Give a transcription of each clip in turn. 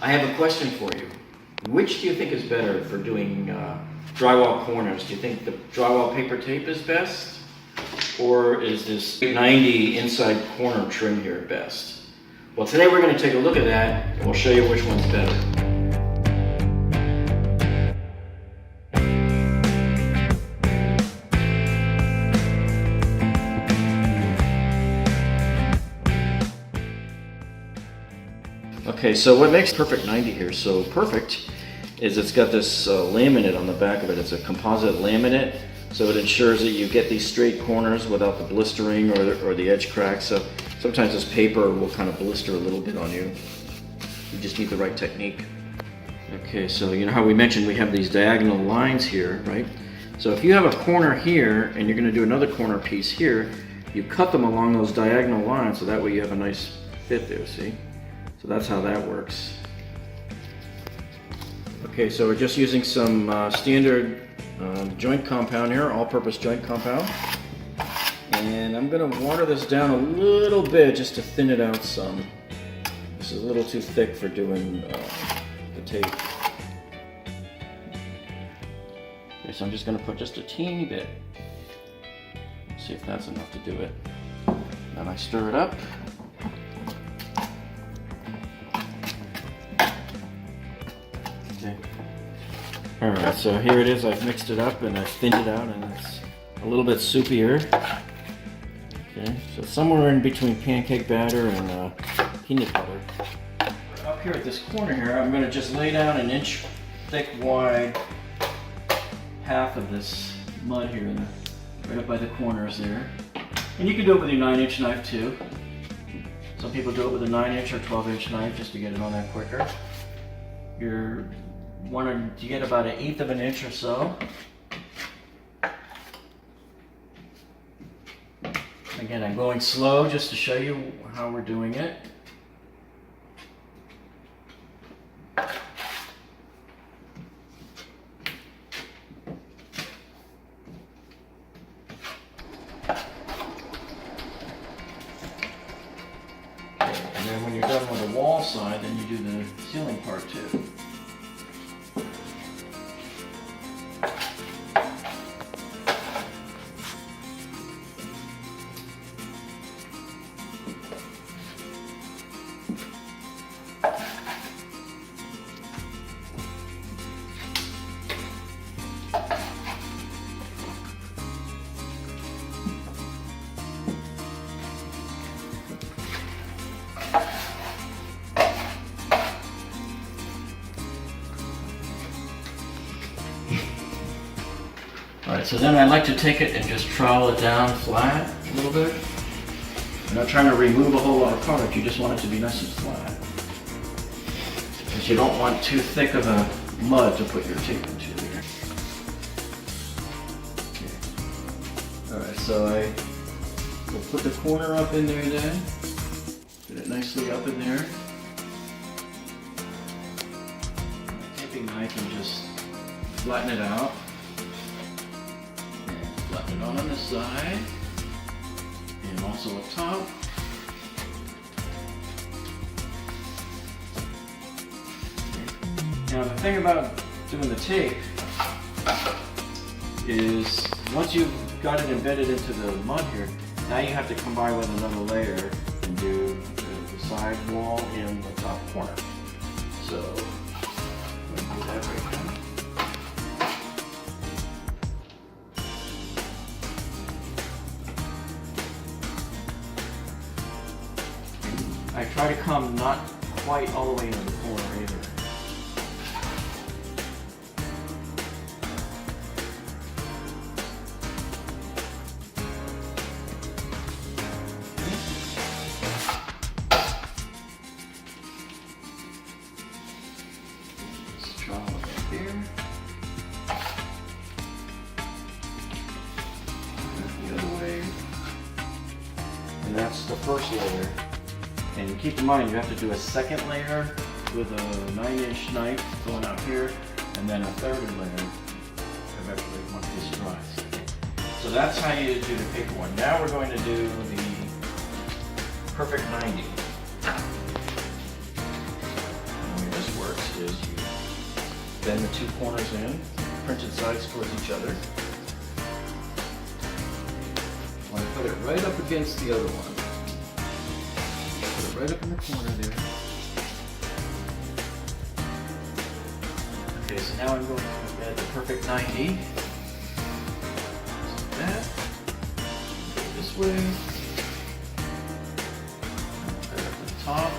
I have a question for you. Which do you think is better for doing drywall corners? Do you think the drywall paper tape is best? Or is this 90 inside corner trim here best? Well, today we're going to take a look at that and we'll show you which one's better. Okay, so what makes Perfect 90 here so perfect is it's got this laminate on the back of it. It's a composite laminate, so it ensures that you get these straight corners without the blistering or the edge cracks. So sometimes this paper will kind of blister a little bit on you. You just need the right technique. Okay, so you know how we mentioned we have these diagonal lines here, right? So if you have a corner here and you're going to do another corner piece here, you cut them along those diagonal lines so that way you have a nice fit there, see? So that's how that works. Okay, so we're just using some standard joint compound here, all-purpose joint compound. And I'm going to water this down a little bit just to thin it out some. This is a little too thick for doing the tape. Okay, so I'm just going to put just a teeny bit. See if that's enough to do it. Then I stir it up. Alright, so here it is. I've mixed it up and I've thinned it out and it's a little bit soupier. Okay, so somewhere in between pancake batter and peanut butter. Up here at this corner here, I'm going to just lay down an inch thick wide half of this mud here, right up by the corners there. And you can do it with your 9-inch knife too. Some people do it with a 9-inch or 12-inch knife just to get it on there quicker. You're wanting to get about 1/8 of an inch or so. Again, I'm going slow just to show you how we're doing it. And then when you're done with the wall side, then you do the ceiling part too. Alright, so then I like to take it and just trowel it down flat a little bit. I'm not trying to remove a whole lot of product, you just want it to be nice and flat. Because you don't want too thick of a mud to put your tape into here. Okay. Alright, so I will put the corner up in there then. Get it nicely up in there. Taping knife and just flatten it out. Flatten it on this side, and also up top. Now the thing about doing the tape is once you've got it embedded into the mud here, now you have to combine with another layer and do the side wall and the top corner. So I'm going to do that right now. I try to come not quite all the way into the corner either. Just trowel it up here. The other way. And that's the first layer. And keep in mind, you have to do a second layer with a 9-inch knife going out here, and then a third layer eventually once this dries. So that's how you do the paper one. Now we're going to do the Perfect 90. And we just bend the two corners in, printed sides towards each other. I want to put it right up against the other one. Put it right up in the corner there. Okay, so now I'm going to add the perfect 90. Like that. Go this way. Right up the top.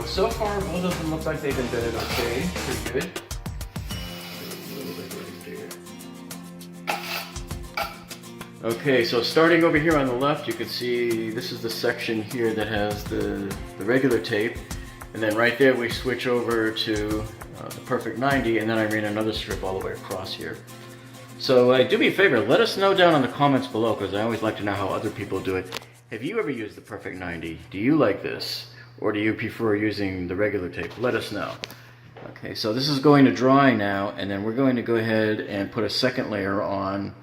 So far both of them look like they've been bedded okay, pretty good. A little bit right there. Okay, so starting over here on the left, you can see this is the section here that has the regular tape. And then right there we switch over to the perfect 90, and then I ran another strip all the way across here. So do me a favor, let us know down in the comments below, because I always like to know how other people do it. Have you ever used the perfect 90? Do you like this? Or do you prefer using the regular tape? Let us know. Okay, so this is going to dry now, and then we're going to go ahead and put a second layer on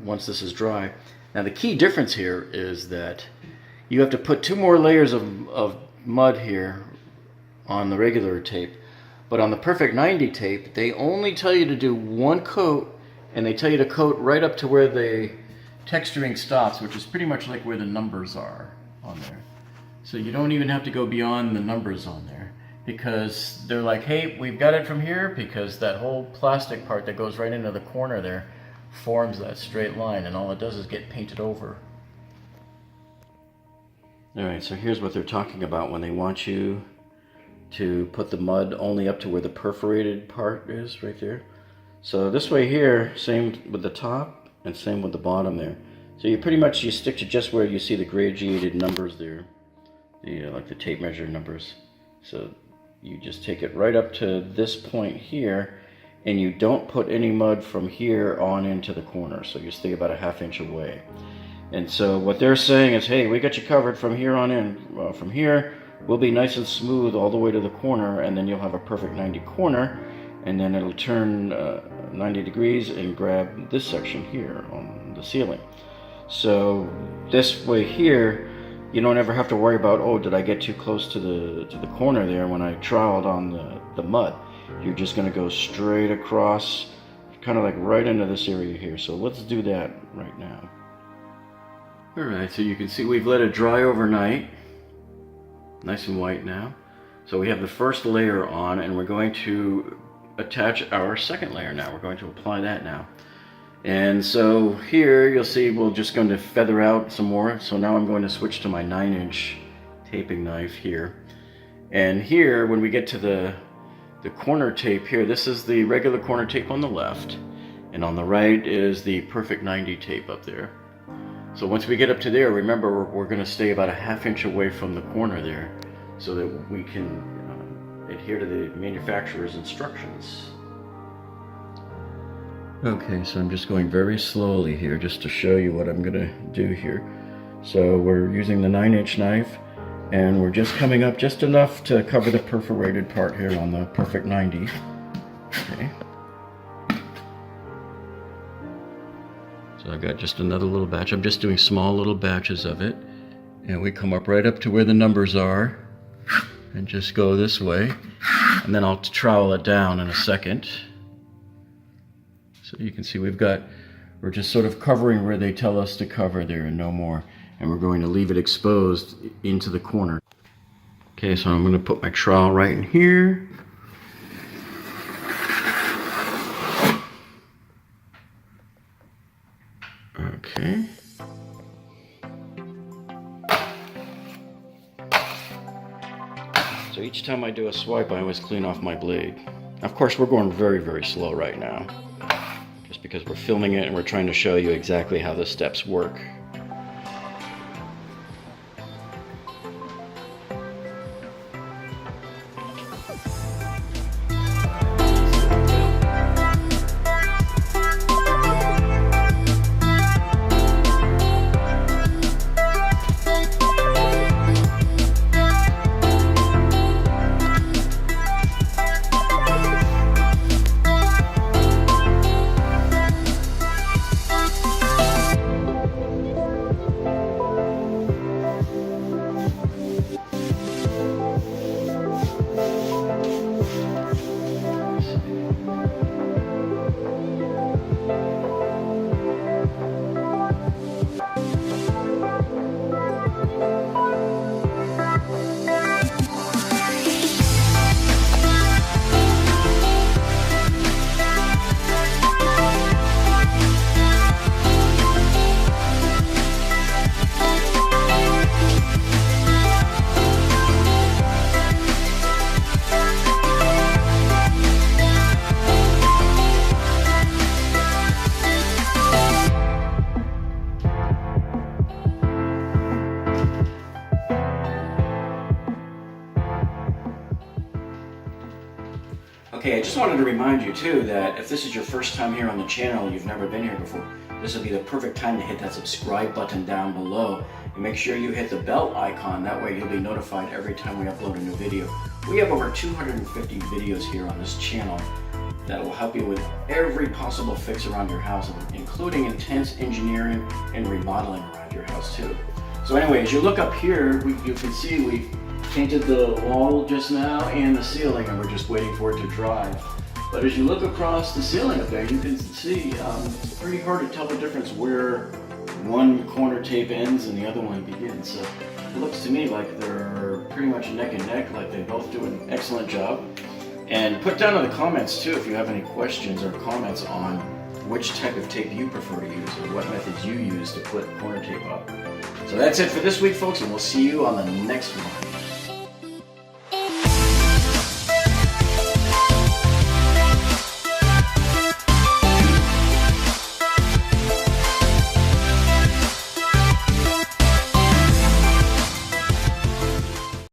once this is dry. Now the key difference here is that you have to put 2 more layers of mud here on the regular tape, but on the perfect 90 tape they only tell you to do 1 coat, and they tell you to coat right up to where the texturing stops, which is pretty much like where the numbers are on there. So you don't even have to go beyond the numbers on there, because they're like, hey, we've got it from here, because that whole plastic part that goes right into the corner there forms that straight line, and all it does is get painted over. Alright, so here's what they're talking about when they want you to put the mud only up to where the perforated part is, right there. So this way here, same with the top and same with the bottom there. So you pretty much, you stick to just where you see the gradated numbers there. Like the tape measure numbers. So you just take it right up to this point here, and you don't put any mud from here on into the corner. So you stay about a ½ inch away. And so what they're saying is, hey, we got you covered from here on in. Well, from here, we'll be nice and smooth all the way to the corner, and then you'll have a perfect 90 corner, and then it'll turn 90 degrees and grab this section here on the ceiling. So this way here, you don't ever have to worry about, oh, did I get too close to the corner there when I troweled on the mud. You're just going to go straight across, kind of like right into this area here. So let's do that right now. Alright, so you can see we've let it dry overnight. Nice and white now. So we have the first layer on, and we're going to attach our second layer now. We're going to apply that now. And so here you'll see we're just going to feather out some more. So now I'm going to switch to my 9-inch taping knife here. And here, when we get to the corner tape here, this is the regular corner tape on the left, and on the right is the perfect 90 tape up there. So once we get up to there, remember we're going to stay about a ½ inch away from the corner there, so that we can adhere to the manufacturer's instructions. Okay, so I'm just going very slowly here just to show you what I'm going to do here. So we're using the 9-inch knife, and we're just coming up just enough to cover the perforated part here on the perfect 90. Okay. So I've got just another little batch. I'm just doing small little batches of it. And we come up right up to where the numbers are and just go this way. And then I'll trowel it down in a second. So you can see we're just sort of covering where they tell us to cover there and no more. And we're going to leave it exposed into the corner. Okay, so I'm going to put my trowel right in here. Okay. So each time I do a swipe, I always clean off my blade. Of course, we're going very, very slow right now, just because we're filming it and we're trying to show you exactly how the steps work. Okay, I just wanted to remind you too that if this is your first time here on the channel, you've never been here before, this would be the perfect time to hit that subscribe button down below. And make sure you hit the bell icon, that way you'll be notified every time we upload a new video. We have over 250 videos here on this channel that will help you with every possible fix around your house, including intense engineering and remodeling around your house too. So anyway, as you look up here, you can see we painted the wall just now and the ceiling, and we're just waiting for it to dry. But as you look across the ceiling up there, you can see it's pretty hard to tell the difference where one corner tape ends and the other one begins. So it looks to me like they're pretty much neck and neck, like they both do an excellent job. And put down in the comments too if you have any questions or comments on which type of tape you prefer to use or what methods you use to put corner tape up. So that's it for this week, folks, and we'll see you on the next one.